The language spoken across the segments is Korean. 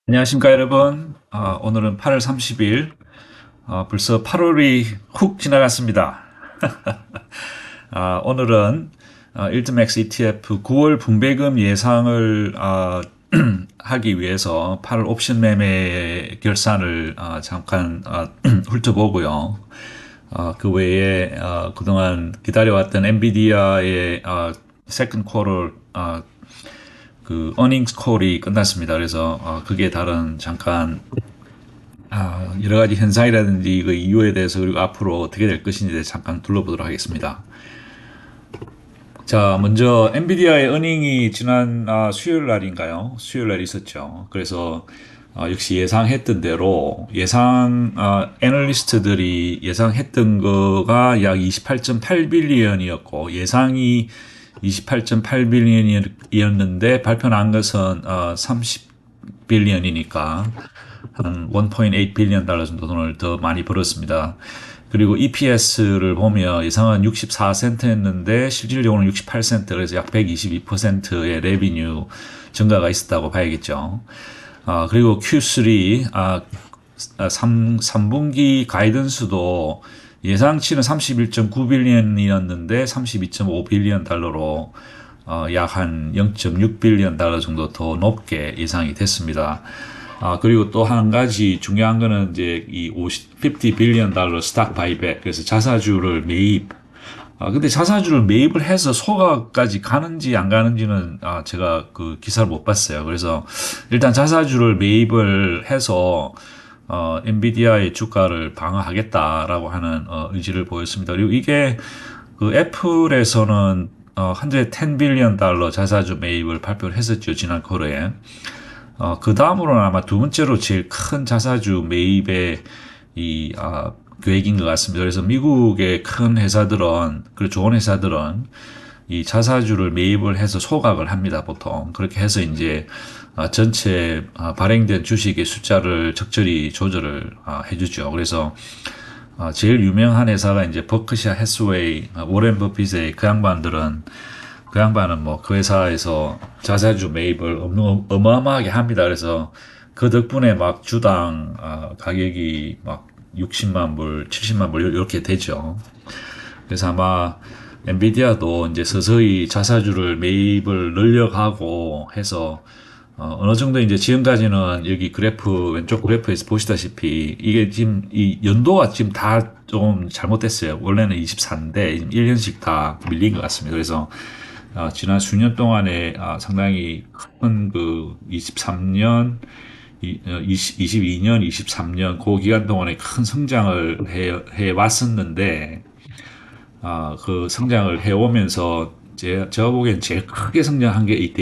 안녕하십니까 여러분. 오늘은 8월 30일. 벌써 8월이 훅 지나갔습니다. 오늘은 일드맥스 ETF 9월 분배금 예상을 하기 위해서 8월 옵션 매매 결산을 잠깐 훑어보고요. 그 외에 그동안 기다려왔던 엔비디아의 세컨드 쿼터 그 어닝스 콜이 끝났습니다. 그래서 그게 다른 잠깐 여러 가지 현상이라든지 그 이유에 대해서 그리고 앞으로 어떻게 될 것인지에 대해서 잠깐 둘러보도록 하겠습니다. 자, 먼저 엔비디아의 어닝이 지난 수요일 날인가요? 수요일 날 있었죠. 그래서 역시 예상했던 대로 애널리스트들이 예상했던 거가 약 28.8빌리언이었고 예상이 28.8빌리언이었는데 발표 난 것은 30빌리언이니까 한 1.8 빌리언 달러 정도 돈을 더 많이 벌었습니다. 그리고 EPS를 보면 예상은 64센트였는데 실질적으로는 68센트, 그래서 약 122%의 레비뉴 증가가 있었다고 봐야겠죠. 그리고 Q3 3분기 가이던스도 예상치는 31.9빌리언이었는데 32.5빌리언 달러로 약 한 0.6빌리언 달러 정도 더 높게 예상이 됐습니다. 그리고 또 한 가지 중요한 거는 이제 이 50 빌리언 달러 스탁 바이백, 그래서 자사주를 매입. 근데 자사주를 매입을 해서 소가까지 가는지 안 가는지는 제가 그 기사를 못 봤어요. 그래서 일단 자사주를 매입을 해서 엔비디아의 주가를 방어하겠다라고 하는 의지를 보였습니다. 그리고 이게 그 애플에서는 110 빌리언 달러 자사주 매입을 발표를 했었죠. 지난 쿼터에. 그 다음으로는 아마 두 번째로 제일 큰 자사주 매입의 계획인 것 같습니다. 그래서 미국의 큰 회사들은, 그리고 좋은 회사들은 이 자사주를 매입을 해서 소각을 합니다, 보통. 그렇게 해서 이제 전체 발행된 주식의 숫자를 적절히 조절을 해주죠. 그래서 제일 유명한 회사가 이제 버크셔 해스웨이, 워렌 버핏의 그 양반은 뭐 그 회사에서 자사주 매입을 어마어마하게 합니다. 그래서 그 덕분에 막 주당 가격이 막 60만 불, 70만 불 이렇게 되죠. 그래서 아마 엔비디아도 이제 서서히 자사주를 매입을 늘려가고 해서 어느 정도 이제 지금까지는 여기 그래프 왼쪽 그래프에서 보시다시피 이게 지금 이 연도가 지금 다 좀 잘못됐어요. 원래는 24인데 1년씩 다 밀린 것 같습니다. 그래서 지난 수년 동안에 상당히 큰 그 23년, 22년, 23년 그 기간 동안에 큰 성장을 해 왔었는데 그 성장을 해오면서 제가 보기엔 제일 크게 성장한 게 이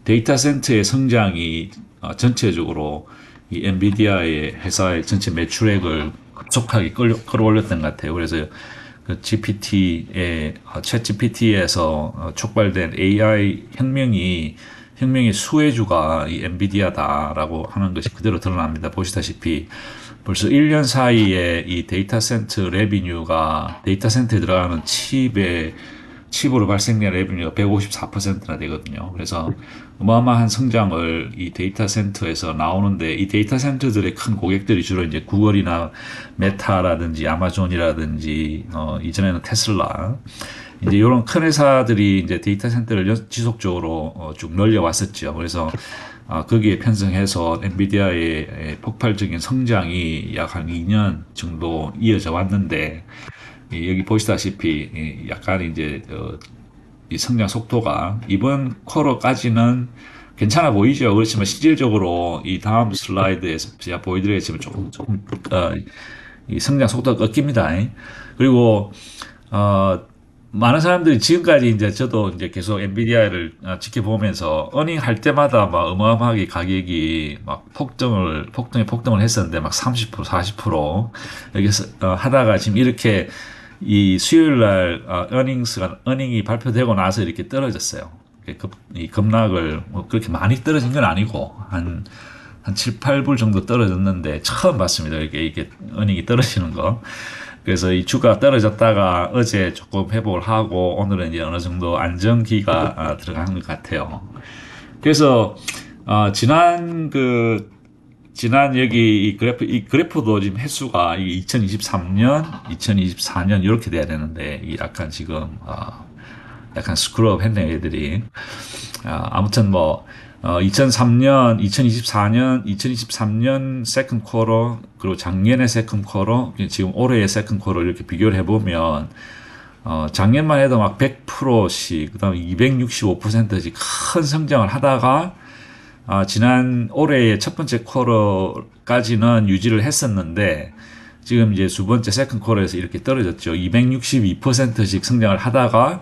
데이터 센터의 성장이 전체적으로 이 엔비디아의 회사의 전체 매출액을 급속하게 끌어올렸던 것 같아요. 그래서 그 챗 GPT에서 촉발된 AI 혁명의 수혜주가 이 엔비디아다라고 하는 것이 그대로 드러납니다. 보시다시피 벌써 1년 사이에 이 데이터 센터 레비뉴가 데이터 센터에 들어가는 칩으로 발생된 레비뉴가 154%나 되거든요. 그래서 어마어마한 성장을 이 데이터 센터에서 나오는데 이 데이터 센터들의 큰 고객들이 주로 이제 구글이나 메타라든지 아마존이라든지 이전에는 테슬라 이제 이런 큰 회사들이 이제 데이터 센터를 지속적으로 쭉 늘려왔었죠. 그래서 거기에 편성해서 엔비디아의 폭발적인 성장이 약 한 2년 정도 이어져 왔는데 여기 보시다시피 약간 이제 이 성장 속도가 이번 쿼터까지는 괜찮아 보이죠. 그렇지만 실질적으로 이 다음 슬라이드에서 제가 보여드리겠지만 조금 이 성장 속도가 꺾입니다. 그리고 많은 사람들이 지금까지 이제 저도 이제 계속 엔비디아를 지켜보면서 어닝 할 때마다 막 어마어마하게 가격이 막 폭등을 했었는데 막 30%, 40% 여기서 하다가 지금 이렇게 이 수요일 날 어닝이 발표되고 나서 이렇게 떨어졌어요. 이 급락을 뭐 그렇게 많이 떨어진 건 아니고 한 7, 8불 정도 떨어졌는데 처음 봤습니다. 이게 어닝이 떨어지는 거. 그래서 이 주가 떨어졌다가 어제 조금 회복을 하고 오늘은 이제 어느 정도 안정기가 들어간 것 같아요. 그래서 지난 여기 이 그래프도 지금 횟수가 2023년, 2024년 이렇게 돼야 되는데 이 약간 지금 약간 스크롤업 했네 애들이. 아무튼 뭐 2003년, 2024년, 2023년 세컨 쿼터 그리고 작년의 세컨 쿼터 지금 올해의 세컨 쿼터 이렇게 비교를 해보면 작년만 해도 막 100%씩 그다음에 265%씩 큰 성장을 하다가 지난 올해의 첫 번째 쿼터까지는 유지를 했었는데 지금 이제 두 번째 세컨 쿼터에서 이렇게 떨어졌죠. 262%씩 성장을 하다가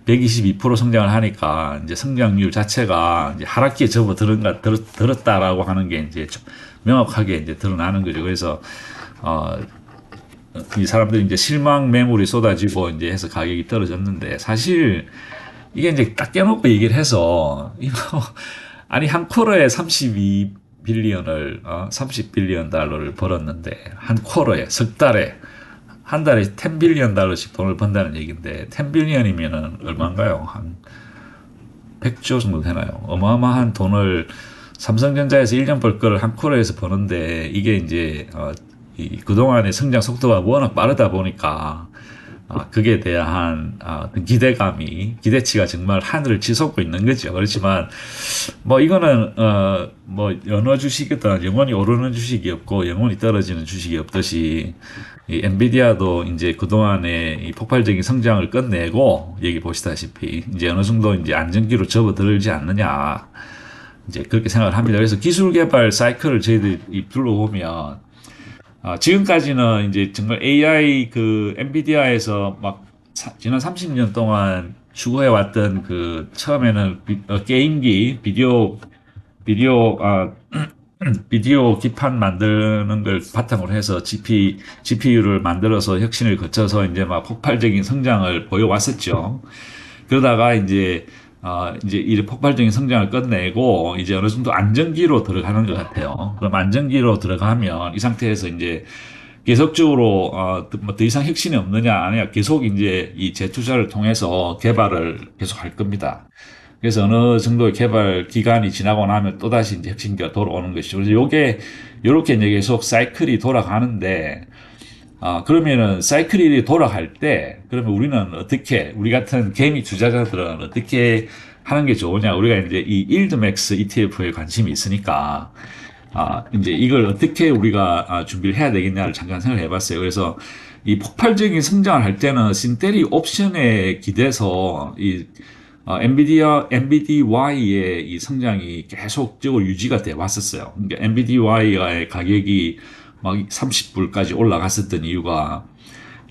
122% 성장을 하니까 이제 성장률 자체가 이제 하락기에 접어들었다라고 하는 게 이제 명확하게 이제 드러나는 거죠. 그래서 이 사람들이 이제 실망 매물이 쏟아지고 이제 해서 가격이 떨어졌는데 사실 이게 이제 딱 깨놓고 얘기를 해서 이거 아니 한 쿼터에 32빌리언을 30빌리언 달러를 벌었는데 한 쿼터에 석 달에 한 달에 10빌리언 달러씩 돈을 번다는 얘기인데 10빌리언이면은 얼마인가요? 한 100조 정도 되나요? 어마어마한 돈을 삼성전자에서 1년 벌 거를 한 쿼터에서 버는데 이게 이제 그동안의 성장 속도가 워낙 빠르다 보니까 그게 대한 기대치가 정말 하늘을 치솟고 있는 거죠. 그렇지만 뭐 이거는 뭐 어느 주식이든 영원히 오르는 주식이 없고 영원히 떨어지는 주식이 없듯이 이 엔비디아도 이제 그동안의 이 폭발적인 성장을 끝내고 여기 보시다시피 이제 어느 정도 이제 안정기로 접어들지 않느냐 이제 그렇게 생각을 합니다. 그래서 기술 개발 사이클을 저희들이 둘러보면 지금까지는 이제 정말 AI 엔비디아에서 막 지난 30년 동안 추구해 왔던 처음에는 게임기 비디오 기판 만드는 걸 바탕으로 해서 GPU를 만들어서 혁신을 거쳐서 이제 막 폭발적인 성장을 보여왔었죠. 그러다가 이제 이 폭발적인 성장을 끝내고 이제 어느 정도 안정기로 들어가는 것 같아요. 그럼 안정기로 들어가면 이 상태에서 이제 계속적으로 뭐 더 이상 혁신이 없느냐 아니야 계속 이제 이 재투자를 통해서 개발을 계속 할 겁니다. 그래서 어느 정도의 개발 기간이 지나고 나면 또다시 이제 혁신기가 돌아오는 것이죠. 그래서 요렇게 이제 계속 사이클이 돌아가는데 그러면은 사이클이 돌아갈 때 그러면 우리 같은 개미 투자자들은 어떻게 하는 게 좋으냐? 우리가 이제 이 일드맥스 ETF에 관심이 있으니까 이제 이걸 어떻게 우리가 준비를 해야 되겠냐를 잠깐 생각해 봤어요. 그래서 이 폭발적인 성장을 할 때는 신테릭 옵션에 기대서 NVDY의 이 성장이 계속적으로 유지가 돼 왔었어요. 그러니까 NVDY의 가격이 막 30불까지 올라갔었던 이유가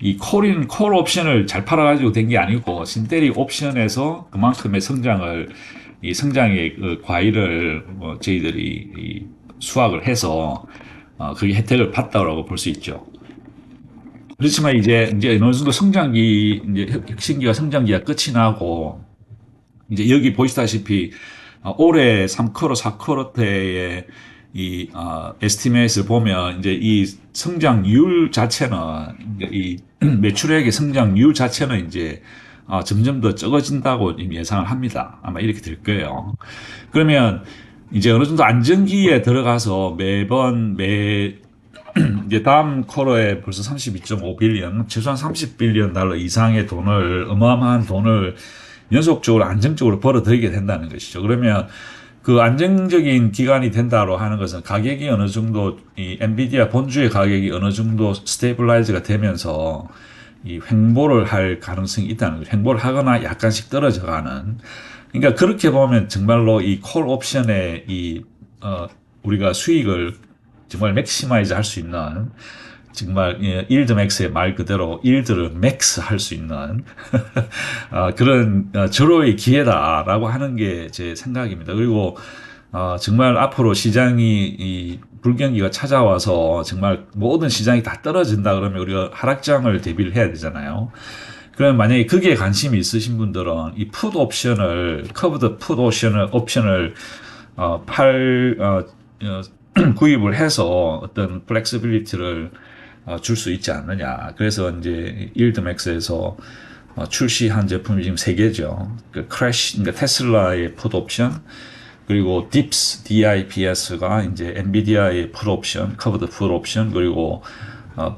이 콜 옵션을 잘 팔아가지고 된 게 아니고 신테릭 옵션에서 그만큼의 성장의 과일을 저희들이 수확을 해서 그게 혜택을 봤다고 볼 수 있죠. 그렇지만 이제 어느 정도 혁신기가 성장기가 끝이 나고 이제 여기 보시다시피 올해 3쿼터, 4쿼터 때의 에스티메이트를 보면 이제 이 성장률 자체는 이 매출액의 성장률 자체는 이제 점점 더 적어진다고 예상을 합니다. 아마 이렇게 될 거예요. 그러면 이제 어느 정도 안정기에 들어가서 이제 다음 쿼터에 벌써 32.5빌리언, 최소한 30빌리언 달러 이상의 어마어마한 돈을 연속적으로 안정적으로 벌어들이게 된다는 것이죠. 그러면 그 안정적인 기간이 된다로 하는 것은 가격이 어느 정도 이 엔비디아 본주의 가격이 어느 정도 스테이블라이즈가 되면서 이 횡보를 할 가능성이 있다는 거죠. 횡보를 하거나 약간씩 떨어져 가는. 그러니까 그렇게 보면 정말로 이 콜 옵션의 우리가 수익을 정말 맥시마이즈 할 수 있는 정말 일드 맥스의 말 그대로 일드를 맥스 할 수 있는 그런 절호의 기회다라고 하는 게 제 생각입니다. 그리고 정말 앞으로 시장이 불경기가 찾아와서 정말 모든 시장이 다 떨어진다 그러면 우리가 하락장을 대비를 해야 되잖아요. 그러면 만약에 거기에 관심이 있으신 분들은 이 풋 옵션을 커브드 풋 옵션을 구입을 해서 어떤 플렉시빌리티를 줄 수 있지 않느냐. 그래서 이제 일드맥스에서 출시한 제품이 지금 3개죠. 그러니까 테슬라의 풋 옵션, 그리고 DIPS가 이제 엔비디아의 풀 옵션, 커버드 풀 옵션, 그리고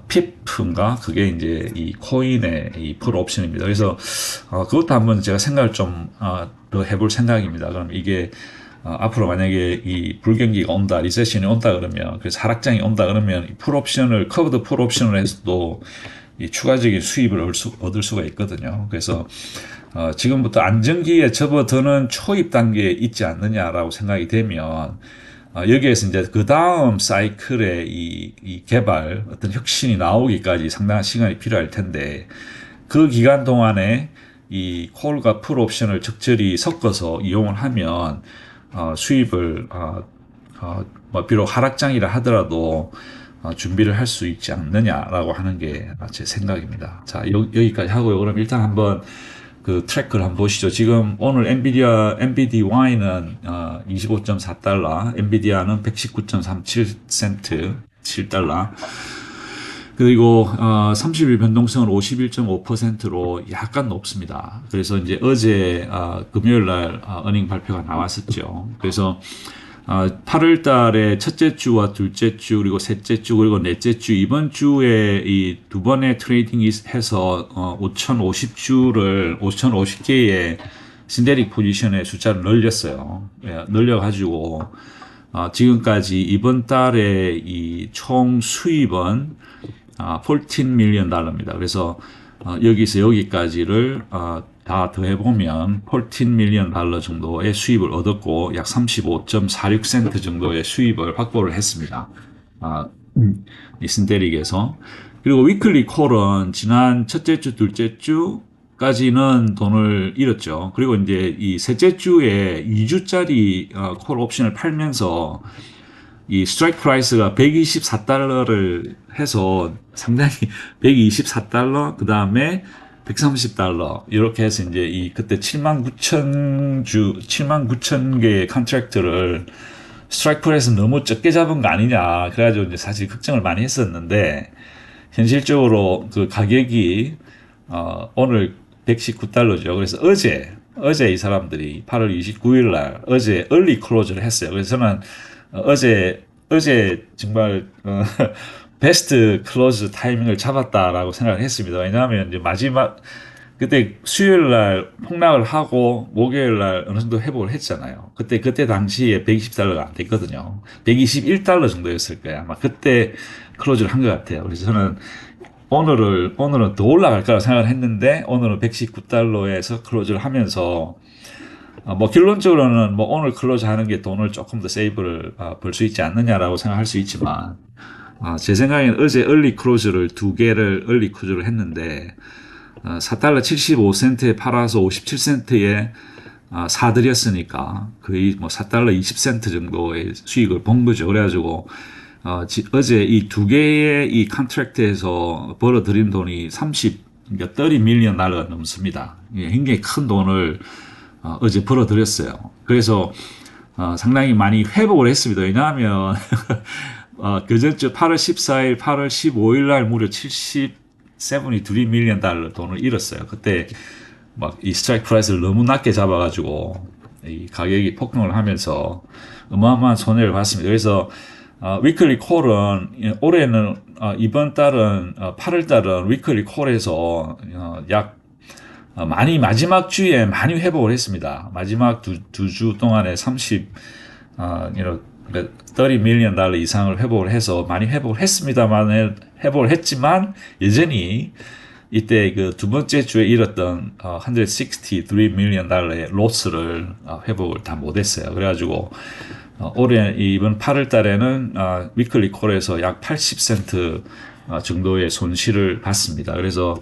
PIP인가 그게 이제 이 코인의 이 풀 옵션입니다. 그래서 그것도 한번 제가 생각을 좀 더 해볼 생각입니다. 그럼 이게 앞으로 만약에 이 불경기가 온다, 리세션이 온다 그러면, 그래서 하락장이 온다 그러면 풀 옵션을 커버드 풀 옵션을 해서도 이 추가적인 수입을 얻을 수가 있거든요. 그래서 지금부터 안정기에 접어드는 초입 단계에 있지 않느냐라고 생각이 되면 여기에서 이제 그 다음 사이클의 이 개발, 어떤 혁신이 나오기까지 상당한 시간이 필요할 텐데 그 기간 동안에 이 콜과 풀 옵션을 적절히 섞어서 이용을 하면 수입을 뭐 비록 하락장이라 하더라도 준비를 할 수 있지 않느냐라고 하는 게 제 생각입니다. 자, 여기까지 하고요. 그럼 일단 한번 그 트래크를 한번 보시죠. 지금 오늘 NVDY는 25.4달러, 엔비디아는 119.37센트, 7달러. 그리고 30일 변동성은 51.5%로 약간 높습니다. 그래서 이제 어제 금요일 날 어닝 발표가 나왔었죠. 그래서 8월 달에 첫째 주와 둘째 주, 그리고 셋째 주, 그리고 넷째 주, 이번 주에 이 두 번의 트레이딩이 해서 5,050개의 신데릭 포지션의 숫자를 늘렸어요. 늘려가지고 지금까지 이번 달에 이 총 수입은 14 밀리언 달러입니다. 그래서 여기서 여기까지를 다 더해보면 14 밀리언 달러 정도의 수입을 얻었고 약 35.46센트 정도의 수입을 확보를 했습니다. 이 신데릭에서. 그리고 위클리 콜은 지난 첫째 주, 둘째 주까지는 돈을 잃었죠. 그리고 이제 이 셋째 주에 2주짜리 콜 옵션을 팔면서 이 스트라이크 프라이스가 124달러를 해서 상당히 124달러, 그 다음에 130달러, 이렇게 해서 이제 이 그때 79,000개의 컨트랙트를 스트라이크 프라이스 너무 적게 잡은 거 아니냐. 그래가지고 이제 사실 걱정을 많이 했었는데, 현실적으로 그 가격이, 오늘 119달러죠. 그래서 어제 이 사람들이 8월 29일 날, 어제 얼리 클로즈를 했어요. 그래서 저는 어제 정말 베스트 클로즈 타이밍을 잡았다라고 생각을 했습니다. 왜냐하면 이제 마지막 그때 수요일 날 폭락을 하고 목요일 날 어느 정도 회복을 했잖아요. 그때 당시에 120달러가 안 됐거든요. 121달러 정도였을 거예요. 아마 그때 클로즈를 한 것 같아요. 그래서 저는 오늘은 더 올라갈 거라고 생각을 했는데 오늘은 119달러에서 클로즈를 하면서 뭐 결론적으로는 뭐 오늘 클로즈 하는 게 돈을 조금 더 세이브를 벌 수 있지 않느냐라고 생각할 수 있지만 제 생각에는 어제 얼리 클로즈를 2개를 얼리 클로즈를 했는데 4달러 75센트에 팔아서 57센트에 사들였으니까 거의 뭐 4달러 20센트 정도의 수익을 본 거죠. 그래가지고 어제 이 2개의 이 컨트랙트에서 벌어들인 돈이 30 밀리언 달러가 넘습니다. 굉장히 큰 돈을 어제 벌어들였어요. 그래서 상당히 많이 회복을 했습니다. 왜냐하면 그 전주 8월 14일, 8월 15일 날 무려 72 밀리언 달러 돈을 잃었어요. 그때 막 이 스트라이크 프라이스를 너무 낮게 잡아가지고 이 가격이 폭등을 하면서 어마어마한 손해를 봤습니다. 그래서 위클리 콜은 올해는 이번 달은 8월 달은 위클리 콜에서 약 많이 마지막 주에 많이 회복을 했습니다. 마지막 두 주 동안에 30 밀리언 달러 이상을 회복을 해서 많이 회복을 했습니다만 회복을 했지만 여전히 이때 그 두 번째 주에 잃었던 163 밀리언 달러의 로스를 회복을 다 못했어요. 그래가지고 올해 이번 8월 달에는 위클리 콜에서 약 80센트 정도의 손실을 봤습니다. 그래서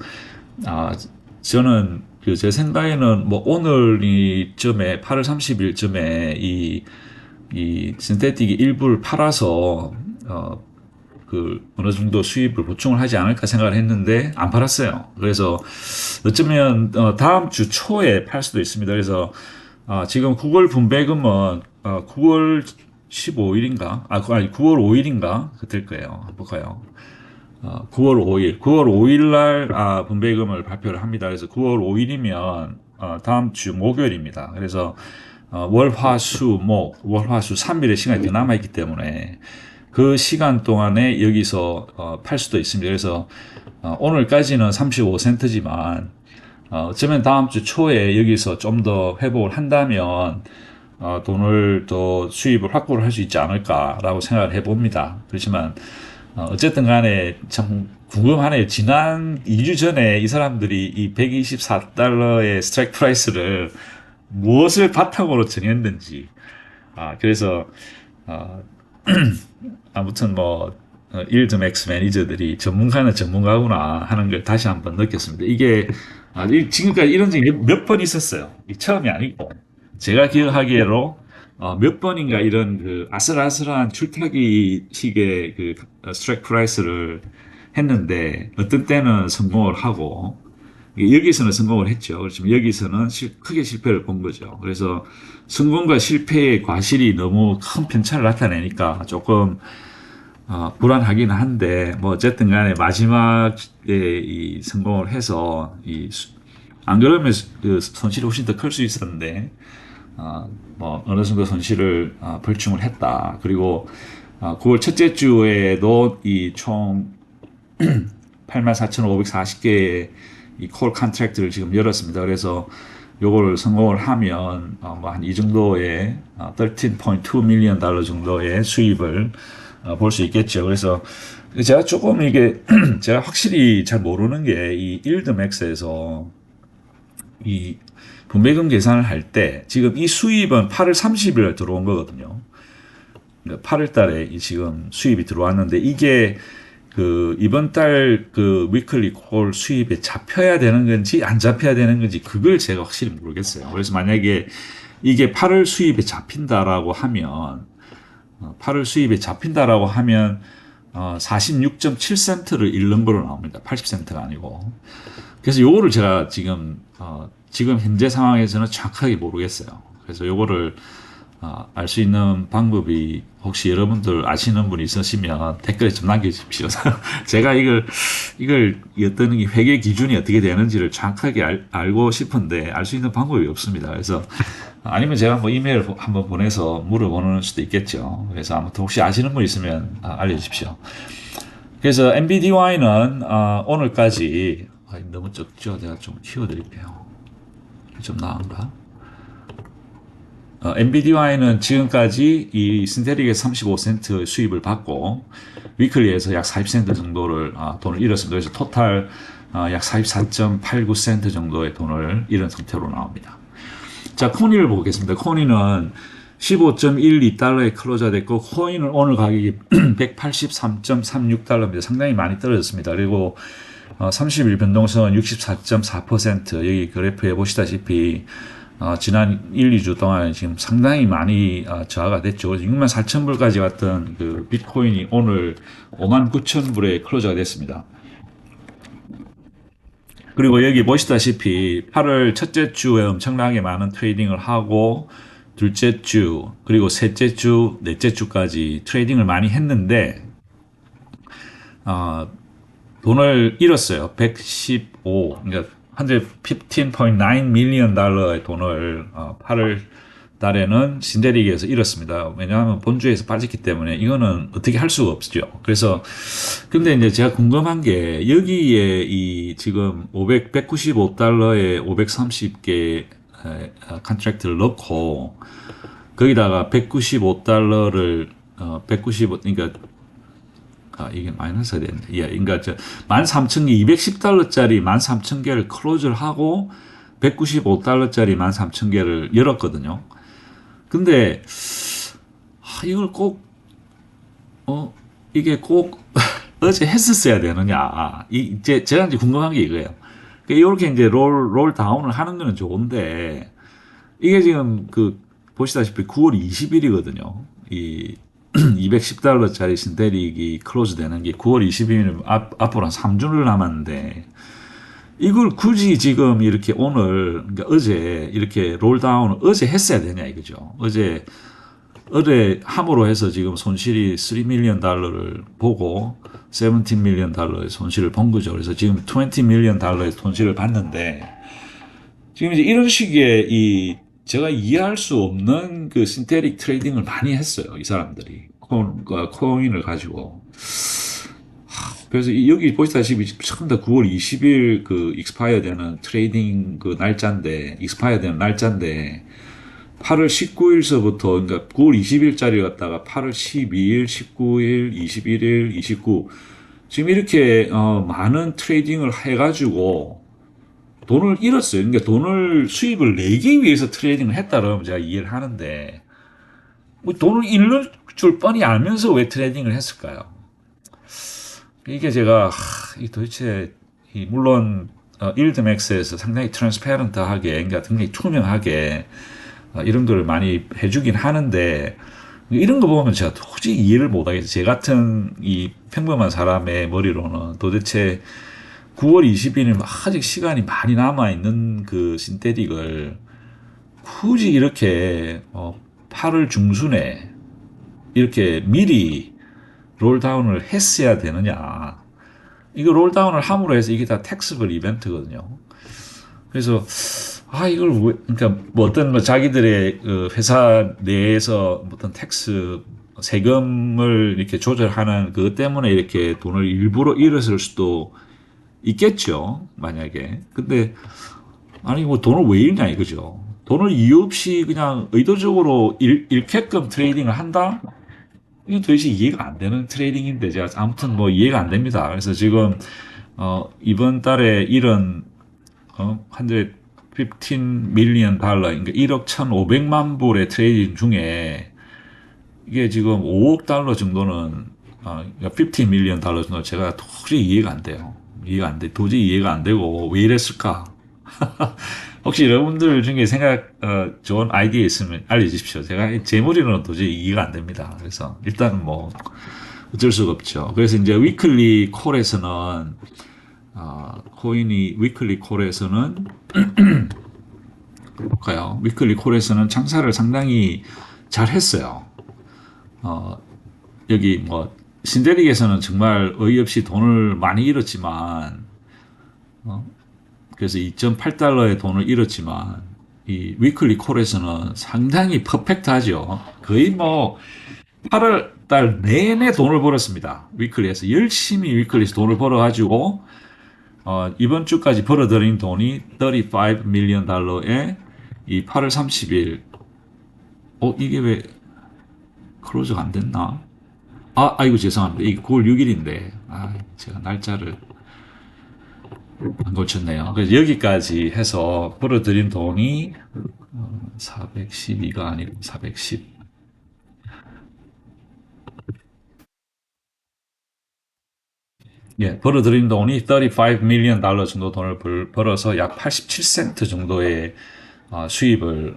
저는 제 생각에는 뭐 오늘 이쯤에 8월 30일쯤에 이 신테틱이 일부를 팔아서 어느 정도 수입을 보충을 하지 않을까 생각을 했는데 안 팔았어요. 그래서 어쩌면 다음 주 초에 팔 수도 있습니다. 그래서 지금 9월 분배금은 9월 15일인가? 아니 9월 5일인가? 그럴 거예요. 한번 볼까요? 9월 5일 날 분배금을 발표를 합니다. 그래서 9월 5일이면 다음 주 목요일입니다. 그래서 월, 화, 수, 목, 월, 화, 수 3일의 시간이 더 남아있기 때문에 그 시간 동안에 여기서 팔 수도 있습니다. 그래서 오늘까지는 35센트지만 어쩌면 다음 주 초에 여기서 좀 더 회복을 한다면 돈을 더 수입을 확보를 할 수 있지 않을까라고 생각을 해봅니다. 그렇지만 어쨌든 간에 참 궁금하네요. 지난 2주 전에 이 사람들이 이 124달러의 스트라이크 프라이스를 무엇을 바탕으로 정했는지. 그래서 아무튼 뭐 일드맥스 매니저들이 전문가는 전문가구나 하는 걸 다시 한번 느꼈습니다. 이게 지금까지 이런 적이 몇 번 있었어요. 이 처음이 아니고 제가 기억하기로 몇 번인가 이런 그 아슬아슬한 줄타기 식의 그 스트라이크 프라이스를 했는데 어떤 때는 성공을 하고 여기서는 성공을 했죠. 그렇지만 여기서는 크게 실패를 본 거죠. 그래서 성공과 실패의 과실이 너무 큰 편차를 나타내니까 조금 불안하긴 한데 뭐 어쨌든 간에 마지막에 이 성공을 해서 안 그러면 그 손실이 훨씬 더 클 수 있었는데 뭐 어느 정도 손실을 벌충을 했다. 그리고 9월 첫째 주에도 이 총 84,540개의 이 콜 컨트랙트를 지금 열었습니다. 그래서 요거를 성공을 하면 뭐 한 이 정도의 13.2 밀리언 달러 정도의 수입을 볼 수 있겠죠. 그래서 제가 조금 이게 제가 확실히 잘 모르는 게 이 일드맥스에서 이 분배금 계산을 할 때 지금 이 수입은 8월 30일 들어온 거거든요. 8월 달에 지금 수입이 들어왔는데 이게 그 이번 달 그 위클리 콜 수입에 잡혀야 되는 건지 안 잡혀야 되는 건지 그걸 제가 확실히 모르겠어요. 그래서 만약에 이게 8월 수입에 잡힌다라고 하면 8월 수입에 잡힌다라고 하면 46.7센트를 잃는 걸로 나옵니다. 80센트가 아니고. 그래서 요거를 제가 지금 현재 상황에서는 정확하게 모르겠어요. 그래서 요거를 알 수 있는 방법이 혹시 여러분들 아시는 분이 있으시면 댓글에 좀 남겨주십시오. 제가 이걸 어떤 회계 기준이 어떻게 되는지를 정확하게 알고 싶은데 알 수 있는 방법이 없습니다. 그래서 아니면 제가 뭐 이메일 한번 보내서 물어보는 수도 있겠죠. 그래서 아무튼 혹시 아시는 분 있으면 알려주십시오. 그래서 NBDY는 오늘까지 너무 적죠. 내가 좀 키워드릴게요. 좀 나은가? NBDY는 지금까지 이 신테릭의 35센트 수입을 받고 위클리에서 약 40센트 정도를 돈을 잃었습니다. 그래서 토탈 약 44.89센트 정도의 돈을 잃은 상태로 나옵니다. 자, 코니를 보겠습니다. 코니는 15.12달러에 클로저 됐고 코인은 오늘 가격이 183.36달러입니다. 상당히 많이 떨어졌습니다. 그리고 30일 변동성은 64.4%. 여기 그래프에 보시다시피 지난 1, 2주 동안 지금 상당히 많이 저하가 됐죠. 64,000불까지 왔던 그 비트코인이 오늘 59,000불에 클로저가 됐습니다. 그리고 여기 보시다시피 8월 첫째 주에 엄청나게 많은 트레이딩을 하고 둘째 주, 그리고 셋째 주, 넷째 주까지 트레이딩을 많이 했는데 돈을 잃었어요. 115, 그러니까 115.9 밀리언 달러의 돈을 8월 달에는 신데릭에서 잃었습니다. 왜냐하면 본주에서 빠졌기 때문에 이거는 어떻게 할 수가 없죠. 그래서 근데 이제 제가 궁금한 게 여기에 이 지금 195달러에 530개 컨트랙트를 넣고 거기다가 195달러를 195 그러니까 이게 마이너스가 됐네. 예, 그러니까 13,000개, 210달러짜리 13,000개를 클로즈를 하고 195달러짜리 13,000개를 열었거든요. 근데 이걸 꼭 이게 꼭 어제 했었어야 되느냐. 제가 이제 궁금한 게 이거예요. 이렇게 이제 롤 다운을 하는 거는 좋은데 이게 지금 보시다시피 9월 20일이거든요. 이 210달러짜리 신테릭이 클로즈 되는 게 9월 20일이면 앞으로 한 3주를 남았는데 이걸 굳이 지금 이렇게 오늘, 그러니까 어제 이렇게 롤다운을 어제 했어야 되냐 이거죠. 어제 함으로 해서 지금 손실이 3 밀리언 달러를 보고 17 밀리언 달러의 손실을 본 거죠. 그래서 지금 20 밀리언 달러의 손실을 봤는데 지금 이제 이런 식의 이 제가 이해할 수 없는 그 신테릭 트레이딩을 많이 했어요. 이 사람들이. 코인을 가지고. 그래서 여기 보시다시피 처음 다 9월 20일 그 익스파이어 되는 트레이딩 그 날짜인데, 익스파이어 되는 날짜인데, 8월 19일서부터, 그러니까 9월 20일짜리 갔다가 8월 12일, 19일, 21일, 29, 지금 이렇게, 많은 트레이딩을 해가지고, 돈을 잃었어요. 그러니까 돈을, 수입을 내기 위해서 트레이딩을 했다라면 제가 이해를 하는데, 뭐 돈을 잃는 줄 뻔히 알면서 왜 트레이딩을 했을까요? 이게 제가, 도대체, 물론, 일드맥스에서 상당히 트랜스페런트하게, 그러니까 굉장히 투명하게, 이런 걸 많이 해주긴 하는데, 이런 거 보면 제가 도저히 이해를 못하겠어요. 제 같은 이 평범한 사람의 머리로는 도대체 9월 20일이면 아직 시간이 많이 남아있는 그 신테릭을 굳이 이렇게 8월 중순에 이렇게 미리 롤다운을 했어야 되느냐. 이거 롤다운을 함으로 해서 이게 다 텍스블 이벤트거든요. 그래서 이걸 왜, 그러니까 뭐 어떤 뭐 자기들의 그 회사 내에서 어떤 텍스 세금을 이렇게 조절하는 그것 때문에 이렇게 돈을 일부러 잃었을 수도 있겠죠. 만약에. 근데 아니 뭐 돈을 왜 잃냐 이거죠. 돈을 이유 없이 그냥 의도적으로 잃게끔 트레이딩을 한다? 이게 도대체 이해가 안 되는 트레이딩인데 제가 아무튼 뭐 이해가 안 됩니다. 그래서 지금 이번 달에 이런 115 밀리언 달러, 그러니까 1억 1,500만 불의 트레이딩 중에 이게 지금 5억 달러 정도는, 그러니까 15 밀리언 달러 정도 제가 도저히 이해가 안 돼요. 이해가 안 돼. 도저히 이해가 안 되고, 왜 이랬을까? 혹시 여러분들 중에 좋은 아이디어 있으면 알려주십시오. 제가 제 머리로는 도저히 이해가 안 됩니다. 그래서 일단 뭐, 어쩔 수가 없죠. 그래서 이제 위클리 콜에서는, 코인이 위클리 콜에서는 볼까요? 위클리 콜에서는 장사를 상당히 잘 했어요. 여기 뭐 신데릭에서는 정말 어이없이 돈을 많이 잃었지만, 그래서 2.8달러의 돈을 잃었지만, 이 위클리 콜에서는 상당히 퍼펙트하죠. 거의 뭐 8월 달 내내 돈을 벌었습니다. 위클리에서 열심히 위클리에서 돈을 벌어가지고 이번 주까지 벌어들인 돈이 35 밀리언 달러에 이 8월 30일 이게 왜 클로즈가 안 됐나? 아이고 죄송합니다. 이게 9월 6일인데 제가 날짜를 안 고쳤네요. 그래서 여기까지 해서 벌어들인 돈이 412가 아니고 410. 예, 벌어들인 돈이 35 밀리언 달러 정도 돈을 벌어서 약 87센트 정도의 수입을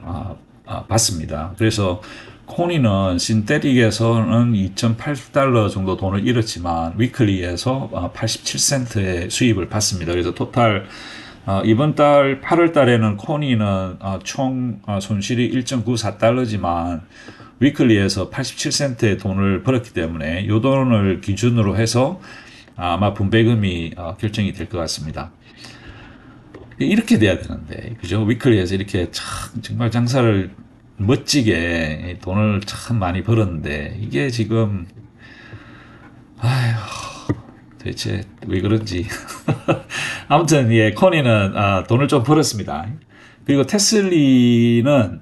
받습니다. 그래서 코니는 신테릭에서는 2.8달러 정도 돈을 잃었지만 위클리에서 87센트의 수입을 받습니다. 그래서 토탈 이번 달 8월 달에는 코니는 총 손실이 1.94달러지만 위클리에서 87센트의 돈을 벌었기 때문에 이 돈을 기준으로 해서 아마 분배금이 결정이 될 것 같습니다. 이렇게 돼야 되는데, 그죠? 위클리에서 이렇게 참 정말 장사를 멋지게 돈을 참 많이 벌었는데, 이게 지금, 도대체 왜 그런지. 아무튼, 예, 코니는 돈을 좀 벌었습니다. 그리고 테슬리는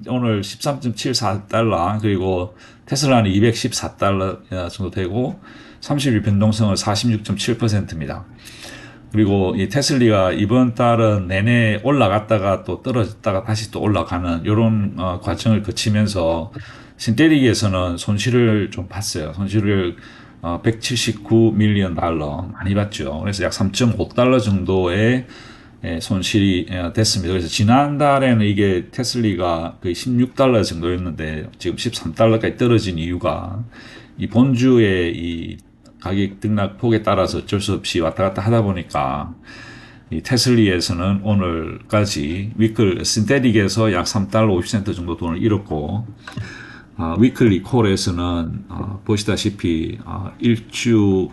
오늘 13.74달러, 그리고 테슬라는 214달러 정도 되고, 30일 변동성은 46.7%입니다. 그리고 이 테슬리가 이번 달은 내내 올라갔다가 또 떨어졌다가 다시 또 올라가는 이런 과정을 거치면서 신테릭에서는 손실을 좀 봤어요. 손실을 179 밀리언 달러 많이 봤죠. 그래서 약 3.5달러 정도의 손실이 됐습니다. 그래서 지난달에는 이게 테슬리가 거의 16달러 정도였는데 지금 13달러까지 떨어진 이유가 이 본주의 이 가격 등락폭에 따라서 어쩔 수 없이 왔다 갔다 하다 보니까 이 테슬리에서는 오늘까지 신테릭에서 약 3달러 50센트 정도 돈을 잃었고 위클리 콜에서는 보시다시피 1주,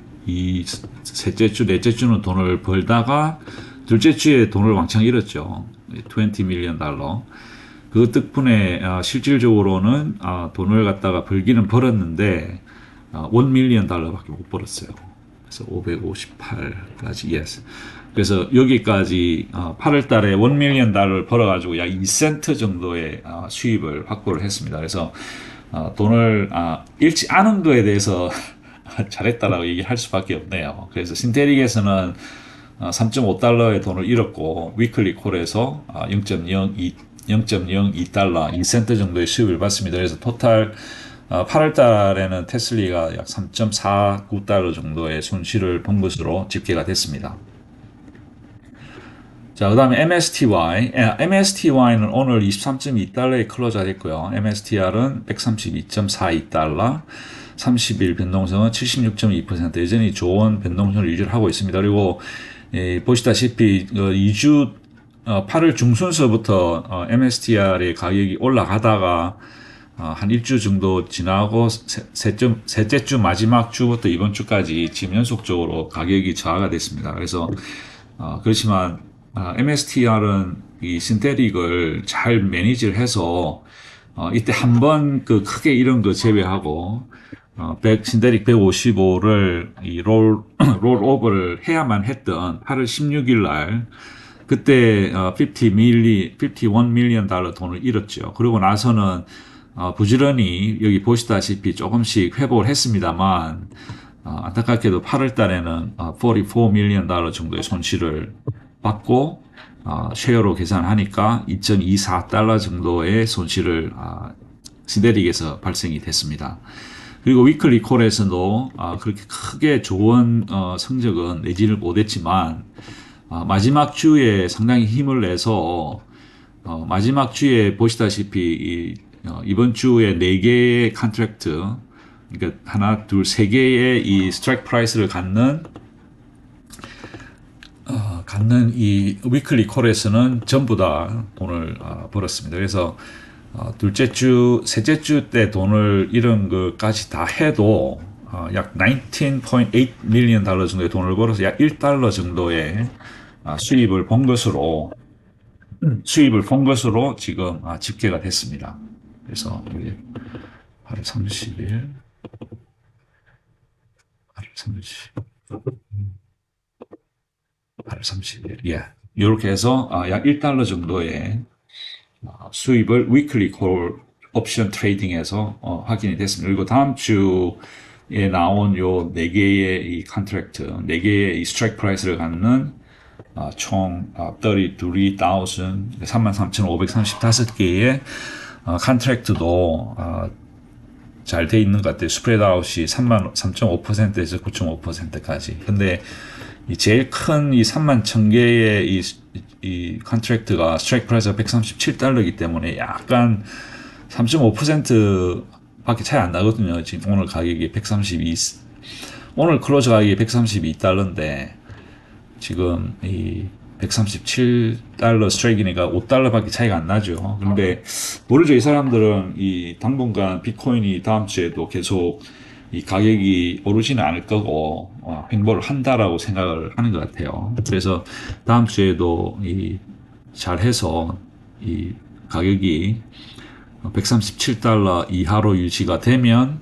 셋째 주, 넷째 주는 돈을 벌다가 둘째 주에 돈을 왕창 잃었죠. 20 밀리언 달러. 그 덕분에 실질적으로는 돈을 갖다가 벌기는 벌었는데 1 밀리언 달러밖에 못 벌었어요. 그래서 558까지 yes. 그래서 여기까지 8월 달에 1 밀리언 달러를 벌어가지고 약 2센트 정도의 수입을 확보를 했습니다. 그래서 돈을 잃지 않은 거에 대해서 잘했다라고 얘기할 수밖에 없네요. 그래서 신테릭에서는 3.5달러의 돈을 잃었고 위클리 콜에서 0.02달러, 2센트 정도의 수입을 받습니다. 그래서 토탈 8월 달에는 테슬리가 약 3.49달러 정도의 손실을 본 것으로 집계가 됐습니다. 자, 그 다음에 MSTY. MSTY는 오늘 23.2달러에 클로즈가 됐고요. MSTR은 132.42달러, 30일 변동성은 76.2%, 여전히 좋은 변동성을 유지를 하고 있습니다. 그리고 보시다시피 2주 8월 중순서부터 MSTR의 가격이 올라가다가 한 일주 정도 지나고 셋째 주 마지막 주부터 이번 주까지 지금 연속적으로 가격이 저하가 됐습니다. 그래서 그렇지만 MSTR은 이 신테릭을 잘 매니지를 해서 이때 한번 그 크게 이런 거 제외하고 신테릭 155를 이 롤오버를 해야만 했던 8월 16일 날 그때 51 밀리언 달러 돈을 잃었죠. 그러고 나서는 부지런히 여기 보시다시피 조금씩 회복을 했습니다만 안타깝게도 8월 달에는 44 밀리언 달러 정도의 손실을 받고 쉐어로 계산하니까 2.24달러 정도의 손실을 시데릭에서 발생이 됐습니다. 그리고 위클리 콜에서도 그렇게 크게 좋은 성적은 내지를 못했지만 마지막 주에 상당히 힘을 내서 마지막 주에 보시다시피 이번 주에 4개의 컨트랙트, 그러니까 하나, 둘, 3개의 이 스트라이크 프라이스를 갖는 이 위클리 콜에서는 전부 다 돈을 벌었습니다. 그래서 둘째 주, 셋째 주 때 돈을 잃은 것까지 다 해도 약 19.8 밀리언 달러 정도의 돈을 벌어서 약 1달러 정도의 수입을 본 것으로 지금 집계가 됐습니다. 그래서 8월 30일, 8월 30일, 예. 이렇게 해서 약 1달러 정도의 수입을 위클리 콜 옵션 트레이딩에서 확인이 됐습니다. 그리고 다음 주에 나온 요 4개의 이 컨트랙트, 4개의 이 스트라이크 프라이스를 갖는 총 33,535개의 컨트랙트도 잘 돼 있는 것 같아요. 스프레드 아웃이 3.5%에서 9.5%까지. 근데 이 제일 큰 이 31,000개의 이 컨트랙트가 스트라이크 프라이스가 137달러이기 때문에 약간 3.5% 밖에 차이 안 나거든요. 지금 오늘 가격이 오늘 클로즈 가격이 132달러인데 지금 이 137달러 스트라이크니까 5달러밖에 차이가 안 나죠. 그런데 모르죠. 이 사람들은 이 당분간 비트코인이 다음 주에도 계속 이 가격이 오르지는 않을 거고 횡보를 한다라고 생각을 하는 것 같아요. 그래서 다음 주에도 잘해서 이 가격이 137달러 이하로 유지가 되면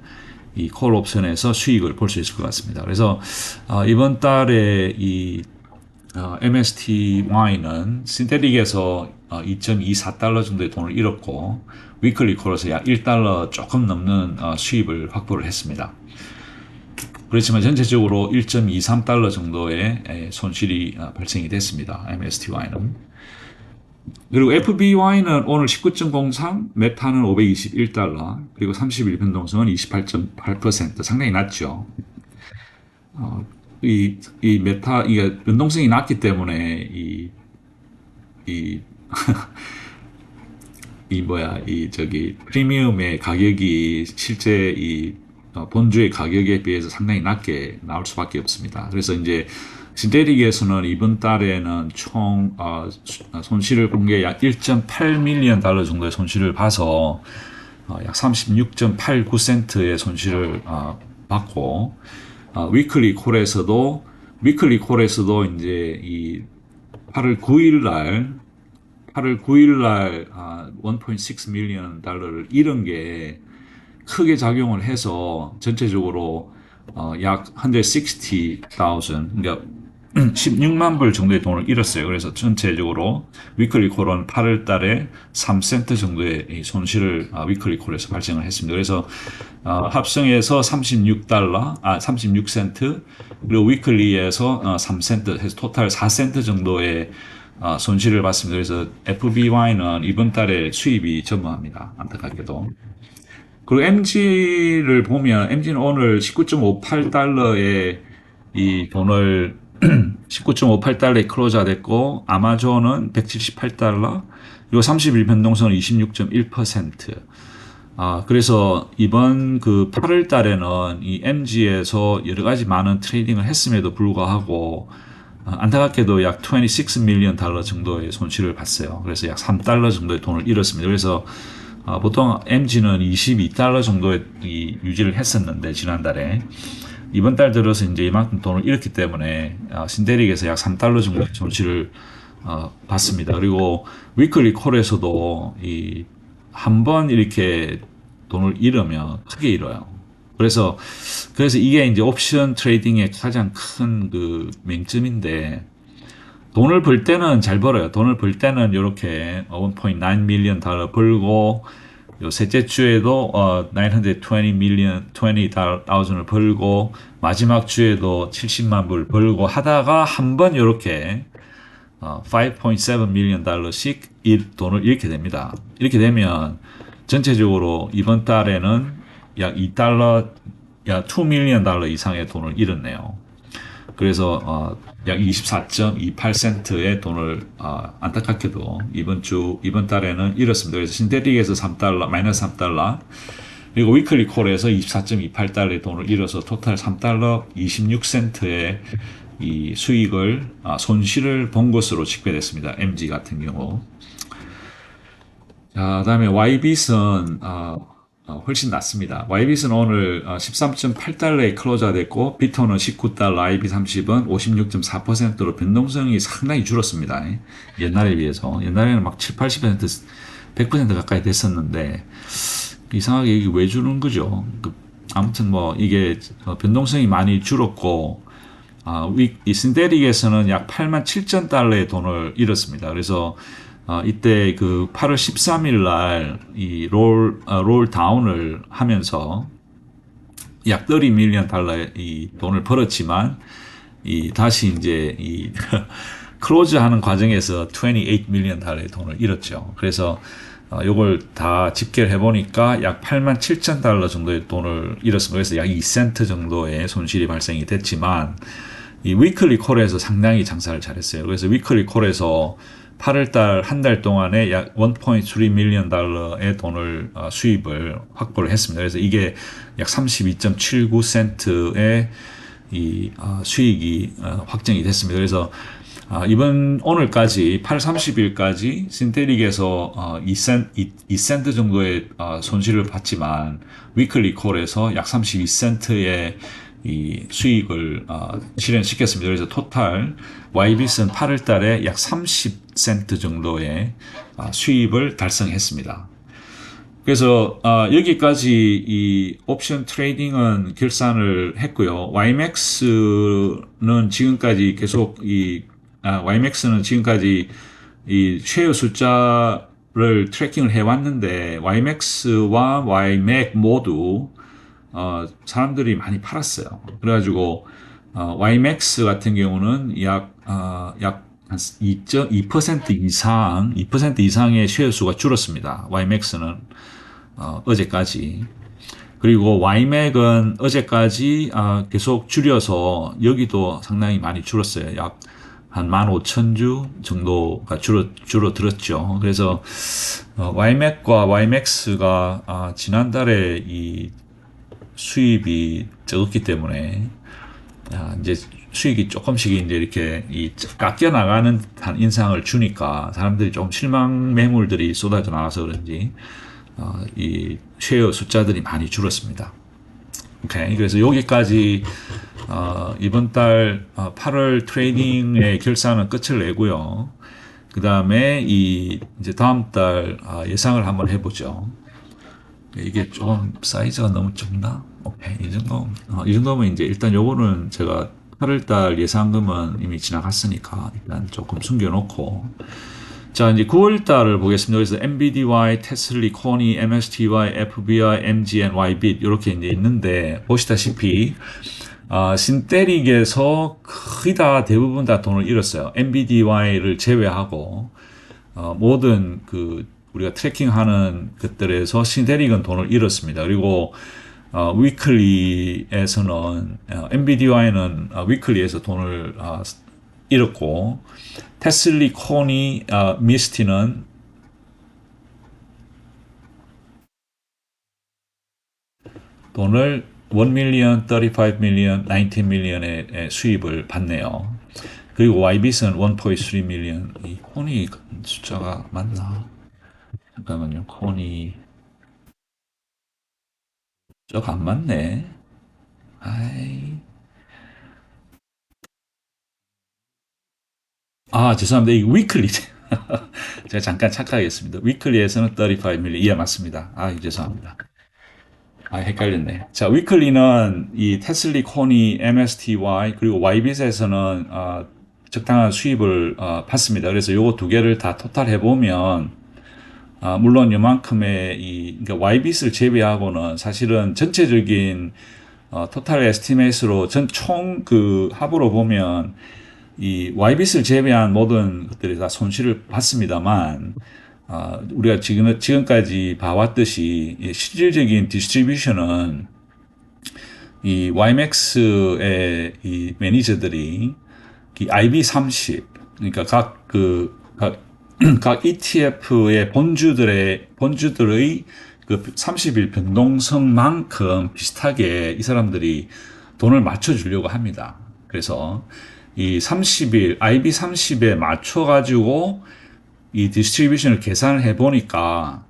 이 콜 옵션에서 수익을 볼 수 있을 것 같습니다. 그래서 이번 달에 이 MSTY는 신테릭에서 2.24달러 정도의 돈을 잃었고 위클리 콜에서 약 1달러 조금 넘는 수입을 확보를 했습니다. 그렇지만 전체적으로 1.23달러 정도의 손실이 발생이 됐습니다. MSTY는. 그리고 FBY는 오늘 19.03, 메타는 521달러, 그리고 30일 변동성은 28.8%, 상당히 낮죠. 이 메타, 이게 변동성이 낮기 때문에 프리미엄의 가격이 실제 본주의 가격에 비해서 상당히 낮게 나올 수밖에 없습니다. 그래서 이제 신테릭에서는 이번 달에는 총 손실을 본 게 약 1.8 밀리언 달러 정도의 손실을 봐서 약 36.89센트의 손실을 받고 위클리 콜에서도 이제 이 8월 9일 날 8월 9일 날 1.6 밀리언 달러를 잃은 게 크게 작용을 해서 전체적으로 약 160,000 그러니까 16만 불 정도의 돈을 잃었어요. 그래서 전체적으로 위클리 콜은 8월 달에 3센트 정도의 이 손실을 위클리 콜에서 발생을 했습니다. 그래서 합성해서 36달러, 36센트, 그리고 위클리에서 3센트, 해서 토탈 4센트 정도의 손실을 봤습니다. 그래서 FBY는 이번 달에 수입이 전무합니다. 안타깝게도. 그리고 MG를 보면 MG는 오늘 19.58달러에 이 돈을 19.58달러에 클로즈가 됐고 아마존은 178달러 그리고 30일 변동성은 26.1%. 그래서 이번 그 8월 달에는 이 MG에서 여러 가지 많은 트레이딩을 했음에도 불구하고 안타깝게도 약 26 밀리언 달러 정도의 손실을 봤어요. 그래서 약 3달러 정도의 돈을 잃었습니다. 그래서 보통 MG는 22달러 정도의 유지를 했었는데 지난달에 이번 달 들어서 이제 이만큼 돈을 잃었기 때문에 신데릭에서 약 3달러 정도의 손실을 봤습니다. 그리고 위클리 콜에서도 한 번 이렇게 돈을 잃으면 크게 잃어요. 그래서 이게 이제 옵션 트레이딩의 가장 큰 그 맹점인데 돈을 벌 때는 잘 벌어요. 돈을 벌 때는 이렇게 1.9 밀리언 달러 벌고 요 셋째 주에도 920 밀리언 20,000을 벌고 마지막 주에도 70만 불 벌고 하다가 한 번 이렇게 5.7 밀리언 달러씩 돈을 잃게 됩니다. 이렇게 되면 전체적으로 이번 달에는 약 2달러, 약 2 밀리언 달러 이상의 돈을 잃었네요. 그래서 약 24.28센트의 돈을 안타깝게도 이번 달에는 잃었습니다. 그래서 신데릭에서 3달러, 마이너스 3달러, 그리고 위클리 콜에서 24.28달러의 돈을 잃어서 토탈 3달러 26센트의 이 수익을 손실을 본 것으로 집계됐습니다. MG 같은 경우. 자, 그다음에 YBit은 훨씬 낮습니다. YBit은 오늘 13.8달러에 클로즈가 됐고 비트는 19달러, IB30은 56.4%로 변동성이 상당히 줄었습니다. 옛날에 비해서. 옛날에는 막 7, 80%, 100% 가까이 됐었는데 이상하게 이게 왜 주는 거죠? 아무튼 뭐 이게 변동성이 많이 줄었고 이 신데릭에서는 약 87,000달러의 돈을 잃었습니다. 그래서 이때 그 8월 13일 날 이 롤 다운을 하면서 약 30 밀리언 달러의 이 돈을 벌었지만 다시 이제 클로즈 하는 과정에서 28 밀리언 달러의 돈을 잃었죠. 그래서 요걸 다 집계를 해보니까 약 87,000달러 정도의 돈을 잃었습니다. 그래서 약 2센트 정도의 손실이 발생이 됐지만 이 위클리 콜에서 상당히 장사를 잘했어요. 그래서 위클리 콜에서 8월달 한 달 동안에 약 1.3 밀리언 달러의 돈을 수입을 확보를 했습니다. 그래서 이게 약 32.79센트의 이 수익이 확정이 됐습니다. 그래서 오늘까지 8월 30일까지 신테릭에서 2센트 정도의 손실을 봤지만 위클리 콜에서 약 32센트의 이 수익을 실현시켰습니다. 그래서 토탈 YBit은 8월 달에 약 30센트 정도의 수입을 달성했습니다. 그래서 여기까지 이 옵션 트레이딩은 결산을 했고요. YMAX는 지금까지 계속 YMAX는 지금까지 이 쉐어 숫자를 트래킹을 해왔는데 YMAX와 YMAC 모두 사람들이 많이 팔았어요. 그래가지고 YMAX 같은 경우는 약 한 2% 이상, 2% 이상의 쉐어 수가 줄었습니다. YMAX는 어제까지. 그리고 YMAC은 어제까지 계속 줄여서 여기도 상당히 많이 줄었어요. 약 한 15,000주 정도가 줄어들었죠. 그래서 YMAC과 YMAX가 지난달에 이 수입이 적었기 때문에 이제 수익이 조금씩 이제 이렇게 깎여 나가는 듯한 인상을 주니까 사람들이 좀 실망 매물들이 쏟아져 나와서 그런지 이 쉐어 숫자들이 많이 줄었습니다. 오케이. 그래서 여기까지 이번 달 8월 트레이딩의 결산은 끝을 내고요. 그 다음에 이 이제 다음 달 예상을 한번 해보죠. 이게 좀 사이즈가 너무 적나? 오케이. 이 정도면 이제 일단 요거는 제가 8월 달 예상금은 이미 지나갔으니까 일단 조금 숨겨놓고. 자, 이제 9월 달을 보겠습니다. 그래서 MBDY, 테슬리, 코니, MSTY, FBI, MGN, YBIT 이렇게 이제 있는데 보시다시피 신테릭에서 거의 다 대부분 다 돈을 잃었어요. MBDY를 제외하고 모든 그 우리가 트래킹하는 것들에서 신테릭은 돈을 잃었습니다. 그리고 위클리에서는 MBDY는 위클리에서 돈을 잃었고 테슬리, 코니, 미스티는 돈을 1 million, 35 million, 19 million의 수입을 받네요. 그리고 YBit은 1.3 million. 이 코니 숫자가 맞나? 잠깐만요. 코니 숫자가 안 맞네. 아이. 죄송합니다. 이 위클리. 제가 잠깐 착각했습니다. 위클리에서는 35 million. 예, 맞습니다. 죄송합니다. 헷갈렸네. 자, 위클리는 이 테슬리, 코니, MSTY 그리고 YBit에서는 적당한 수입을 받습니다. 그래서 요거 두 개를 다 토탈 해보면 물론 요만큼의 그러니까 YBit을 제외하고는 사실은 전체적인 토탈 에스티메이트로 총 그 합으로 보면 이 YBit을 제외한 모든 것들이 다 손실을 봤습니다만 우리가 지금까지 봐왔듯이 실질적인 디스트리뷰션은 이 YMAX의 이 매니저들이 이 IB30 그러니까 각 ETF의 본주들의 그 30일 변동성만큼 비슷하게 이 사람들이 돈을 맞춰주려고 합니다. 그래서 이 30일 IB30에 맞춰가지고 이 디스트리뷰션을 계산을 해보니까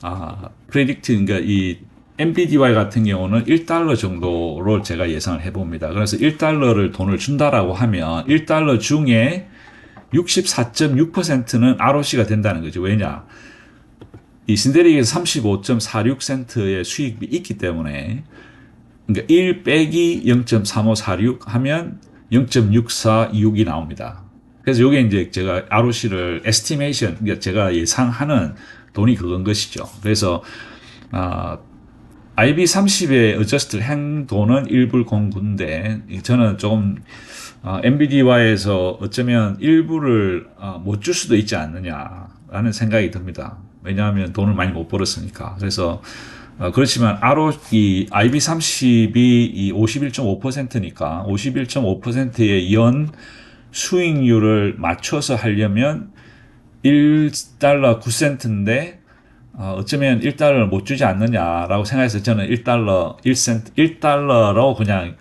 프레딕트 그러니까 이 MBDY 같은 경우는 1달러 정도로 제가 예상을 해봅니다. 그래서 1달러를 돈을 준다라고 하면 1달러 중에 64.6%는 ROC가 된다는 거죠. 왜냐? 이 신데릭에서 35.46센트의 수익이 있기 때문에 그러니까 1 빼기 0.3546 하면 0.6426이 나옵니다. 그래서 이게 이제 제가 ROC를 estimation, 그러니까 제가 예상하는 돈이 그건 것이죠. 그래서 IB30에 adjust 한 돈은 1불 09인데 저는 조금 MBDY에서 어쩌면 일부를 못 줄 수도 있지 않느냐라는 생각이 듭니다. 왜냐하면 돈을 많이 못 벌었으니까. 그래서 그렇지만 이 IB30이 이 51.5%니까 51.5%의 연 수익률을 맞춰서 하려면 1달러 9센트인데 어쩌면 1달러를 못 주지 않느냐라고 생각해서 저는 1달러 1센트 1달러로 그냥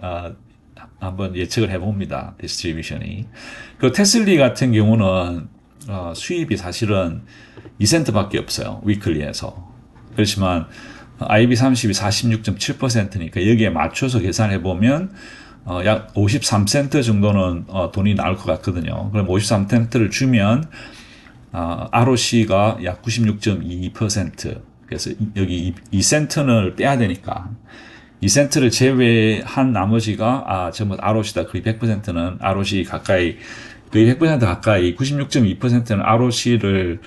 한번 예측을 해봅니다. 디스트리뷰션이. 그 테슬리 같은 경우는 수입이 사실은 2센트밖에 없어요. 위클리에서. 그렇지만 IB30이 46.7%니까 여기에 맞춰서 계산해보면 약 53센트 정도는 돈이 나올 것 같거든요. 그럼 53센트를 주면 ROC가 약 96.22%. 그래서 여기 2센트를 빼야 되니까 2센트를 제외한 나머지가 전부 ROC다. 거의 100%는 ROC 가까이 거의 100% 가까이 96.2%는 ROC를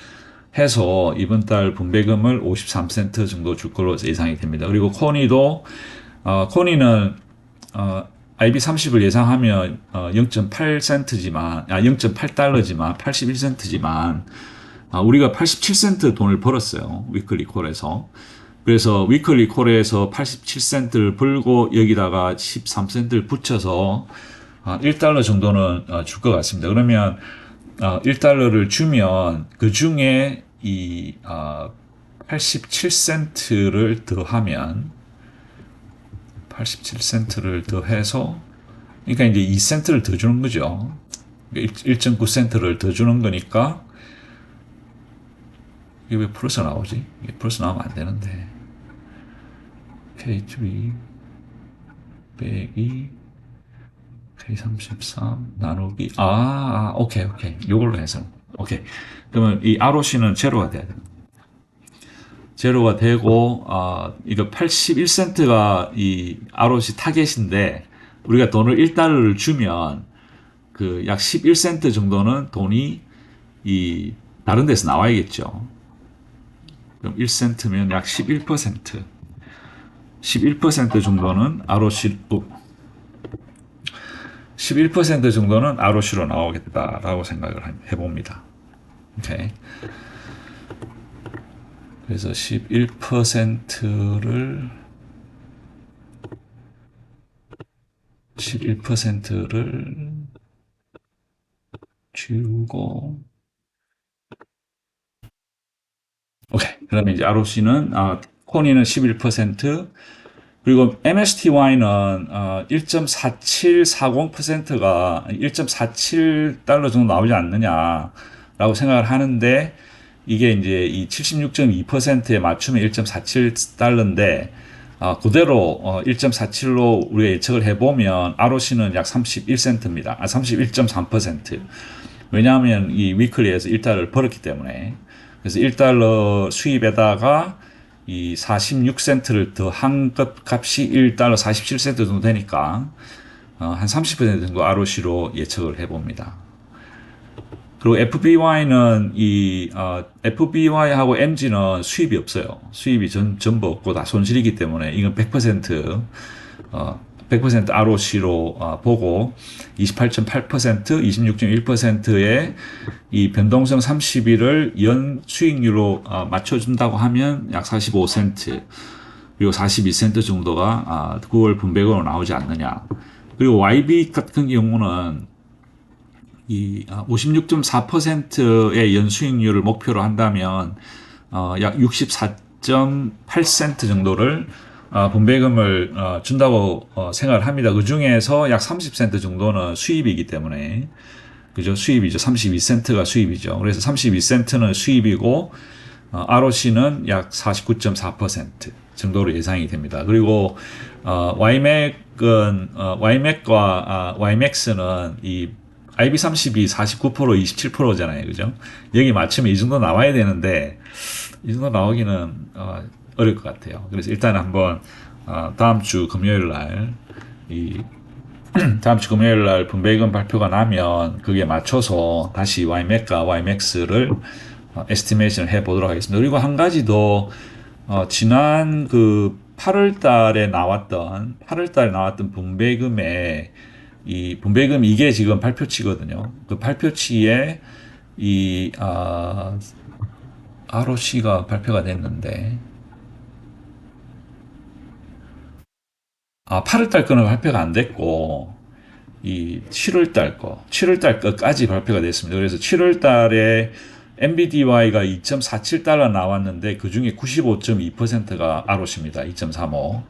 해서 이번 달 분배금을 53센트 정도 줄 걸로 예상이 됩니다. 그리고 코니는 IB30을 예상하면 0.8센트지만 0.8달러지만 81센트지만 우리가 87센트 돈을 벌었어요. 위클리 콜에서. 그래서 위클리 콜에서 87센트를 벌고 여기다가 13센트를 붙여서 1달러 정도는 줄 것 같습니다. 그러면 1달러를 주면 그 중에 이 87센트를 더하면 87센트를 더해서 그러니까 이제 2센트를 더 주는 거죠. 1.9센트를 더 주는 거니까 이게 왜 플러스 나오지? 이게 플러스 나오면 안 되는데 K2 빼기 K33 나누기 오케이 요걸로 해서 오케이. 그러면 이 ROC는 제로가 돼야 됩니다. 제로가 되고, 이거 81센트가 이 ROC 타겟인데, 우리가 돈을 1달러를 주면, 그 약 11센트 정도는 돈이 이 다른 데서 나와야겠죠. 그럼 1센트면 약 11%. 11% 정도는 ROC, 11% 정도는 ROC로 나오겠다라고 생각을 해봅니다. 오케이. 그래서 11%를 지우고, 오케이. 그러면 이제 ROC는, 코니는 11%, 그리고 MSTY는 1.4740%가 1.47달러 정도 나오지 않느냐라고 생각을 하는데, 이게 이제 이 76.2%에 맞추면 1.47달러인데, 그대로 1.47로 우리가 예측을 해보면 ROC는 약 31센트입니다. 31.3%. 왜냐하면 이 위클리에서 1달러를 벌었기 때문에. 그래서 1달러 수입에다가 이 46센트를 더한 값이 1달러 47센트 정도 되니까 한 30% 정도 ROC로 예측을 해봅니다. 그리고 FBY는 FBY하고 MG는 수입이 없어요. 수입이 전부 없고 다 손실이기 때문에 이건 100% ROC로 보고 28.8%, 26.1%의 이 변동성 30일을 연 수익률로 맞춰준다고 하면 약 45센트, 그리고 42센트 정도가 9월 분배금으로 나오지 않느냐. 그리고 YB 같은 경우는 이 56.4%의 연수익률을 목표로 한다면 약 64.8센트 정도를 분배금을 준다고 생각을 합니다. 그 중에서 약 30센트 정도는 수입이기 때문에 그죠? 수입이죠. 32센트가 수입이죠. 그래서 32센트는 수입이고 ROC는 약 49.4% 정도로 예상이 됩니다. 그리고 YMAC과 YMAX는 이 IB32 49% 27%잖아요. 그죠? 여기 맞추면 이 정도 나와야 되는데 이 정도 나오기는 어려울 것 같아요. 그래서 일단 한번 다음 주 금요일 날 다음 주 금요일 날 분배금 발표가 나면 그게 맞춰서 다시 YMAC과 YMAX를 에스티메이션을 해 보도록 하겠습니다. 그리고 한 가지 더 지난 그 8월 달에 나왔던 분배금에 이 분배금 이게 지금 발표치거든요. 그 발표치에 이 ROC가 발표가 됐는데 8월 달 거는 발표가 안 됐고 이 7월 달 거까지 발표가 됐습니다. 그래서 7월 달에 NBDY가 2.47달러 나왔는데 그 중에 95.2%가 ROC입니다. 2.35.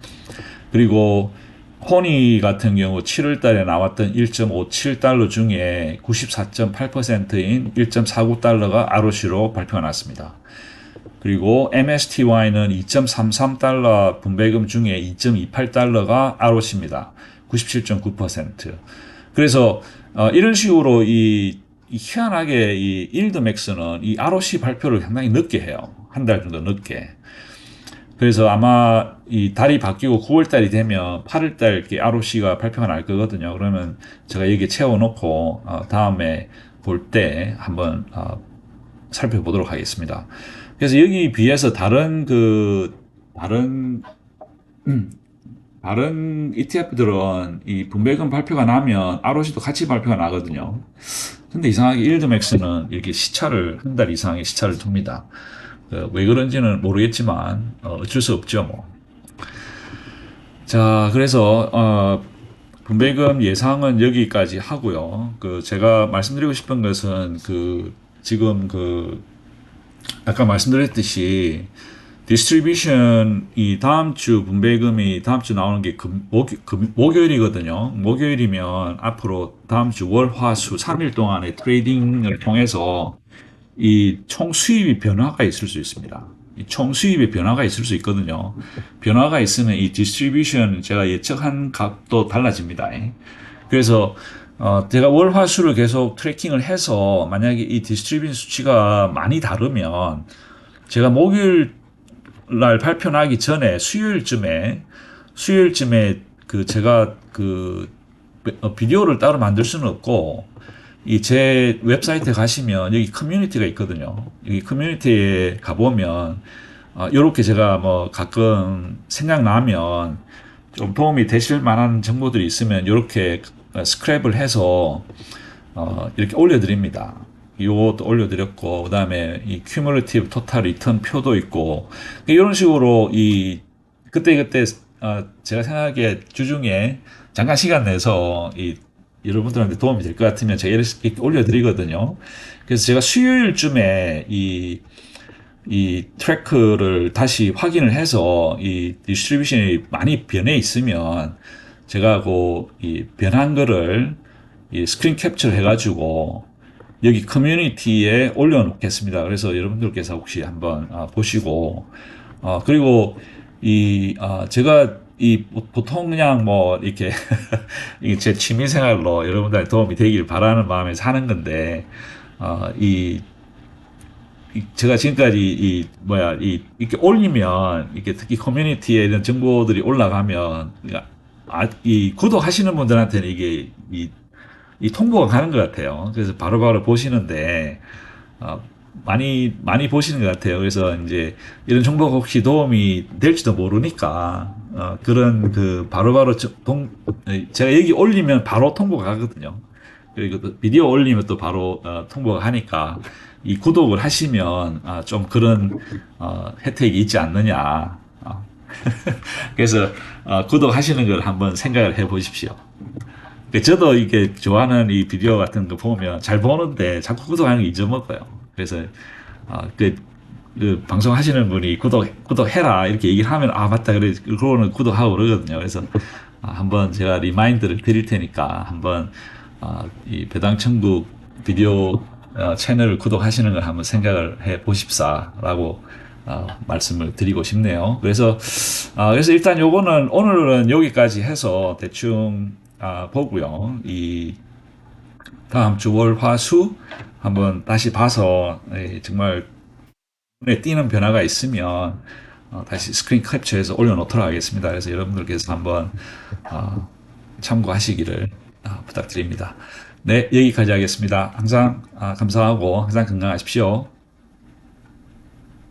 그리고 코니 같은 경우 7월 달에 나왔던 1.57달러 중에 94.8%인 1.49달러가 ROC로 발표가 났습니다. 그리고 MSTY는 2.33달러 분배금 중에 2.28달러가 ROC입니다. 97.9%. 그래서 이런 식으로 희한하게 이 일드맥스는 이 ROC 발표를 상당히 늦게 해요. 한 달 정도 늦게. 그래서 아마 이 달이 바뀌고 9월 달이 되면 8월 달 이렇게 ROC가 발표가 날 거거든요. 그러면 제가 여기 채워놓고 다음에 볼 때 한번 살펴보도록 하겠습니다. 그래서 여기 비해서 다른 ETF들은 이 분배금 발표가 나면 ROC도 같이 발표가 나거든요. 근데 이상하게 일드맥스는 이렇게 한 달 이상의 시차를 둡니다. 왜 그런지는 모르겠지만 어쩔 수 없죠, 뭐. 자, 그래서 분배금 예상은 여기까지 하고요. 제가 말씀드리고 싶은 것은 지금 아까 말씀드렸듯이 디스트리뷰션이 다음 주 분배금이 다음 주 나오는 게 목요일이거든요. 목요일이면 앞으로 다음 주 월, 화, 수 3일 동안의 트레이딩을 통해서 이 총 수입이 변화가 있을 수 있습니다. 이 총 수입의 변화가 있을 수 있거든요. 변화가 있으면 이 디스트리뷰션 제가 예측한 값도 달라집니다. 그래서 제가 월화수를 계속 트래킹을 해서 만약에 이 디스트리뷰션 수치가 많이 다르면 제가 목요일 날 발표 나기 전에 수요일쯤에 그 제가 그 비디오를 따로 만들 수는 없고 이 제 웹사이트에 가시면 여기 커뮤니티가 있거든요. 여기 커뮤니티에 가보면 요렇게 제가 뭐 가끔 생각나면 좀 도움이 되실 만한 정보들이 있으면 요렇게 스크랩을 해서 이렇게 올려드립니다. 요것도 올려드렸고, 그 다음에 이 큐뮬러티브 토탈 리턴 표도 있고, 이런 식으로 그때그때, 제가 생각하기에 주중에 잠깐 시간 내서 여러분들한테 도움이 될 것 같으면 제가 이렇게 올려드리거든요. 그래서 제가 수요일쯤에 이 트래크를 다시 확인을 해서 이 디스트리뷰션이 많이 변해 있으면 제가 이 변한 거를 이 스크린 캡처를 해가지고 여기 커뮤니티에 올려놓겠습니다. 그래서 여러분들께서 혹시 한번 보시고 그리고 제가 보통 그냥 뭐 이렇게 이게 제 취미 생활로 여러분들한테 도움이 되길 바라는 마음에서 하는 건데 어, 이 제가 지금까지 이렇게 올리면 이렇게 특히 커뮤니티에 이런 정보들이 올라가면 이 구독하시는 분들한테는 이 통보가 가는 것 같아요. 그래서 바로바로 보시는데 어, 많이 보시는 것 같아요. 그래서 이제 이런 정보가 혹시 도움이 될지도 모르니까 그런 바로바로 제가 여기 올리면 바로 통보가 가거든요. 그리고 또 비디오 올리면 또 바로 통보가 하니까 이 구독을 하시면 좀 그런 혜택이 있지 않느냐. 그래서 구독하시는 걸 한번 생각을 해 보십시오. 저도 이게 좋아하는 이 비디오 같은 거 보면 잘 보는데 자꾸 구독하는 거 잊어먹어요. 그래서 방송하시는 분이 구독해라 이렇게 얘기를 하면 맞다 그래 그거는 구독하고 그러거든요. 그래서 한번 제가 리마인드를 드릴 테니까 한번 이 배당천국 비디오 채널을 구독하시는 걸 한번 생각을 해 보십사라고 말씀을 드리고 싶네요. 그래서 일단 요거는 오늘은 여기까지 해서 대충 보고요. 이 다음 주 월, 화, 수 한번 다시 봐서 정말 눈에 띄는 변화가 있으면 다시 스크린 캡처해서 올려놓도록 하겠습니다. 그래서 여러분들께서 한번 참고하시기를 부탁드립니다. 네, 여기까지 하겠습니다. 항상 감사하고 항상 건강하십시오.